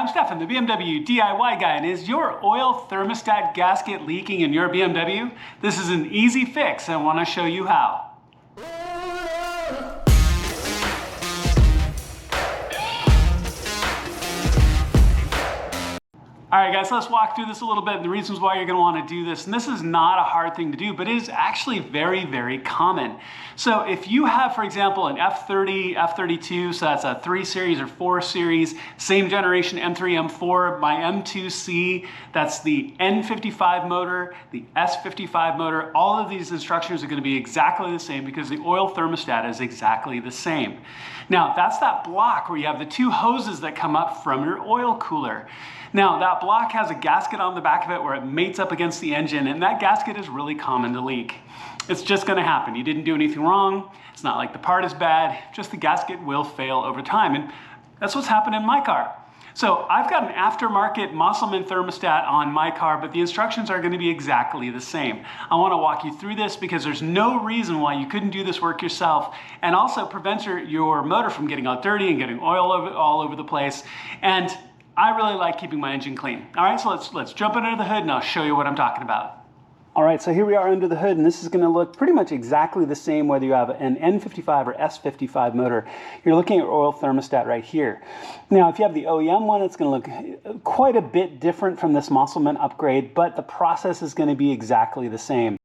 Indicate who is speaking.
Speaker 1: I'm Stefan, the BMW DIY guy, and is your oil thermostat gasket leaking in your BMW? This is an easy fix, and I want to show you how. All right, guys, let's walk through this a little bit and the reasons why you're going to want to do this. And this is not a hard thing to do, but it is actually very, very common. So if you have, for example, an F30, F32, so that's a 3 Series or 4 Series, same generation M3, M4, my M2C, that's the N55 motor, the S55 motor, all of these instructions are going to be exactly the same because the oil thermostat is exactly the same. Now, that's that block where you have the two hoses that come up from your oil cooler. Now, that block has a gasket on the back of it where it mates up against the engine, and that gasket is really common to leak. It's just going to happen. You didn't do anything wrong. It's not like the part is bad, just the gasket will fail over time, and that's what's happened in my car. So I've got an aftermarket Mosselman thermostat on my car, but the instructions are going to be exactly the same. I want to walk you through this because there's no reason why you couldn't do this work yourself, and also prevents your motor from getting all dirty and getting oil all over the place. And I really like keeping my engine clean. All right, so let's jump under the hood and I'll show you what I'm talking about. All right, so here we are under the hood, and this is going to look pretty much exactly the same whether you have an N55 or S55 motor. You're looking at your oil thermostat right here. Now, if you have the OEM one, it's going to look quite a bit different from this Mosselman upgrade, but the process is going to be exactly the same.